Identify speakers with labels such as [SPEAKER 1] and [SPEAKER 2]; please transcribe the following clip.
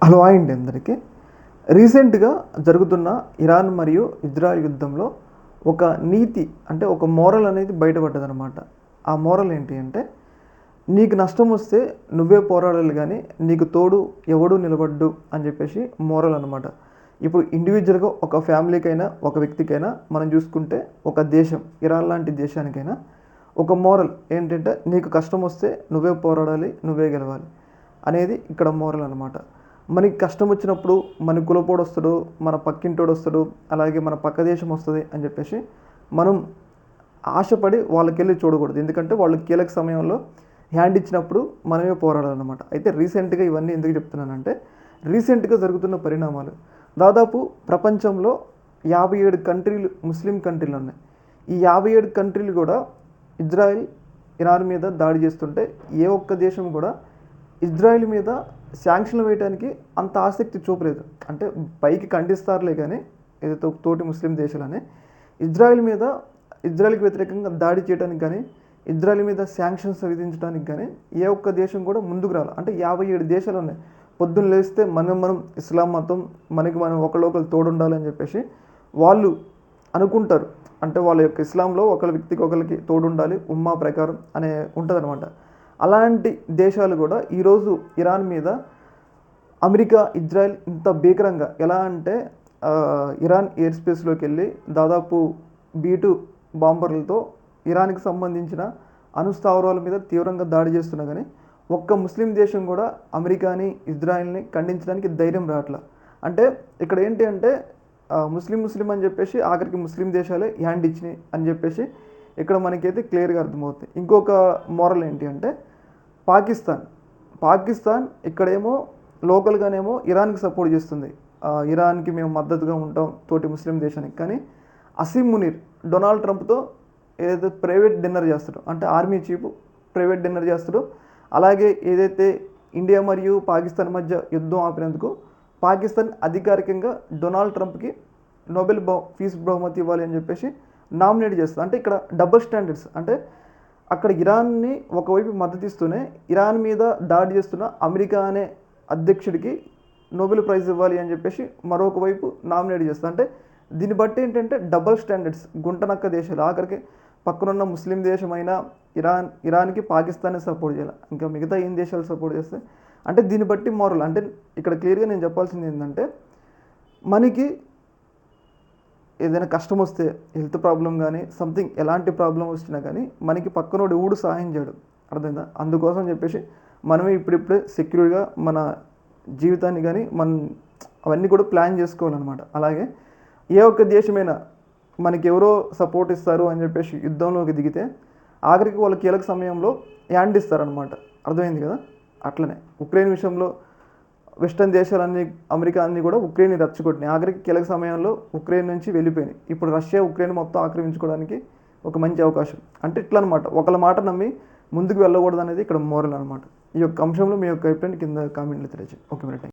[SPEAKER 1] Hello అండి అందరికీ. రీసెంట్గా జరుగుతున్న ఇరాన్ మరియు ఇజ్రాయెల్ యుద్ధంలో ఒక నీతి అంటే ఒక మోరల్ అనేది బయటపడ్డదనమాట. ఆ మోరల్ ఏంటి అంటే, నీకు నష్టం వస్తే నువ్వే పోరాడాలి కానీ నీకు తోడు ఎవడూ నిలబడ్డు అని చెప్పేసి మోరల్ అనమాట. ఇప్పుడు ఇండివిజువల్గా ఒక ఫ్యామిలీకైనా ఒక వ్యక్తికైనా మనం చూసుకుంటే, ఒక దేశం ఇరాన్ లాంటి దేశానికైనా ఒక మోరల్ ఏంటంటే, నీకు కష్టం వస్తే నువ్వే పోరాడాలి, నువ్వే గెలవాలి అనేది ఇక్కడ మోరల్ అనమాట. మనకి కష్టం వచ్చినప్పుడు మన కులపోడు వస్తాడు, మన పక్కింటోడు వస్తాడు, అలాగే మన పక్క దేశం వస్తుంది అని చెప్పేసి మనం ఆశపడి వాళ్ళకెళ్ళి చూడకూడదు. ఎందుకంటే వాళ్ళు కీలక సమయంలో హ్యాండ్ ఇచ్చినప్పుడు మనమే పోరాడాలన్నమాట. అయితే రీసెంట్గా ఇవన్నీ ఎందుకు చెప్తున్నానంటే, రీసెంట్గా జరుగుతున్న పరిణామాలు దాదాపు ప్రపంచంలో 57 కంట్రీలు ముస్లిం కంట్రీలు ఉన్నాయి. ఈ 57 కంట్రీలు కూడా ఇజ్రాయిల్ ఇరాన్ మీద దాడి చేస్తుంటే ఏ ఒక్క దేశం కూడా ఇజ్రాయిల్ మీద శాంక్షన్లు వేయడానికి అంత ఆసక్తి చూపలేదు. అంటే పైకి ఖండిస్తారులే కానీ ఏదైతే తోటి ముస్లిం దేశాలని ఇజ్రాయిల్కి వ్యతిరేకంగా దాడి చేయడానికి కానీ, ఇజ్రాయిల్ మీద శాంక్షన్స్ విధించడానికి కానీ ఏ ఒక్క దేశం కూడా ముందుకు రాలి. అంటే 57 దేశాలు ఉన్నాయి. పొద్దున్న లేస్తే మనం ఇస్లాం మతం మనకి మనం ఒకళ్ళు తోడుండాలని చెప్పేసి వాళ్ళు అనుకుంటారు. అంటే వాళ్ళ యొక్క ఇస్లాంలో ఒకరి వ్యక్తికి ఒకరికి తోడుండాలి ఉమ్మా ప్రకారం అనే ఉంటుంది అనమాట. అలాంటి దేశాలు కూడా ఈరోజు ఇరాన్ మీద అమెరికా, ఇజ్రాయెల్ ఇంత భీకరంగా ఎలా అంటే ఇరాన్ ఎయిర్ స్పేస్లోకి వెళ్ళి దాదాపు B-2 బాంబర్లతో ఇరాన్కి సంబంధించిన అణుస్థావరాల మీద తీవ్రంగా దాడి చేస్తున్నా కానీ ఒక్క ముస్లిం దేశం కూడా అమెరికాని, ఇజ్రాయెల్ని ఖండించడానికి ధైర్యం రావట్లా. అంటే ఇక్కడ ఏంటి అంటే ముస్లిం అని చెప్పేసి ఆఖరికి ముస్లిం దేశాలే హ్యాండ్ ఇచ్చినాయి అని చెప్పేసి ఇక్కడ మనకైతే క్లియర్గా అర్థమవుతుంది. ఇంకొక మోరల్ ఏంటి అంటే, పాకిస్తాన్ ఇక్కడేమో లోకల్గానేమో ఇరాన్కి సపోర్ట్ చేస్తుంది. ఇరాన్కి మేము మద్దతుగా ఉంటాం తోటి ముస్లిం దేశానికి. కానీ అసీమ్ మునీర్ డొనాల్డ్ ట్రంప్తో ఏదైతే ప్రైవేట్ డిన్నర్ చేస్తాడో, అంటే ఆర్మీ చీఫ్ ప్రైవేట్ డిన్నర్ చేస్తాడో, అలాగే ఏదైతే ఇండియా మరియు పాకిస్తాన్ మధ్య యుద్ధం ఆపినందుకు పాకిస్తాన్ అధికారికంగా డొనాల్డ్ ట్రంప్కి నోబెల్ పీస్ బహుమతి ఇవ్వాలి అని చెప్పేసి నామినేట్ చేస్తుంది. అంటే ఇక్కడ డబుల్ స్టాండర్డ్స్. అంటే అక్కడ ఇరాన్ని ఒకవైపు మద్దతు ఇస్తూనే ఇరాన్ మీద దాడి చేస్తున్న అమెరికా అనే అధ్యక్షుడికి నోబెల్ ప్రైజ్ ఇవ్వాలి అని చెప్పేసి మరొక వైపు నామినేట్ చేస్తుంది. అంటే దీన్ని బట్టి ఏంటంటే డబుల్ స్టాండర్డ్స్. గుంటనక్క దేశాలు ఆఖరికి పక్కనున్న ముస్లిం దేశమైన ఇరాన్కి పాకిస్తాన్ని సపోర్ట్ చేయాలి, ఇంకా మిగతా ఏం దేశాలు సపోర్ట్ చేస్తే అంటే దీన్ని బట్టి మోరల్. అంటే ఇక్కడ క్లియర్గా నేను చెప్పాల్సింది ఏంటంటే, మనకి ఏదైనా కష్టం వస్తే హెల్త్ ప్రాబ్లం కానీ సంథింగ్ ఎలాంటి ప్రాబ్లం వచ్చినా కానీ మనకి పక్కనోడు ఎవడు సహాయం చేయడు, అర్థమైందా? అందుకోసం చెప్పేసి మనమే ఇప్పుడిప్పుడే సెక్యూర్గా మన జీవితాన్ని కానీ అవన్నీ కూడా ప్లాన్ చేసుకోవాలన్నమాట. అలాగే ఏ ఒక్క దేశమైనా మనకి ఎవరో సపోర్ట్ ఇస్తారు అని చెప్పేసి యుద్ధంలోకి దిగితే ఆఖరికి వాళ్ళ కీలక సమయంలో హ్యాండ్ ఇస్తారనమాట. అర్థమైంది కదా? అట్లనే ఉక్రెయిన్ విషయంలో వెస్టర్న్ దేశాలన్నీ, అమెరికా అన్నీ కూడా ఉక్రెయిన్ని రచ్చగొట్టినాయి. ఆఖరికి కీలక సమయంలో ఉక్రెయిన్ నుంచి వెళ్ళిపోయినాయి. ఇప్పుడు రష్యా ఉక్రెయిన్ మొత్తం ఆక్రమించుకోవడానికి ఒక మంచి అవకాశం. అంటే ఇట్లా అనమాట, ఒకళ్ళ మాట నమ్మి ముందుకు వెళ్ళకూడదు అనేది ఇక్కడ మోరల్ అనమాట. ఈ యొక్క అంశంలో మీ యొక్క అభిప్రాయం కింద కామెంట్లు తెలియజేయండి. ఓకే మరి.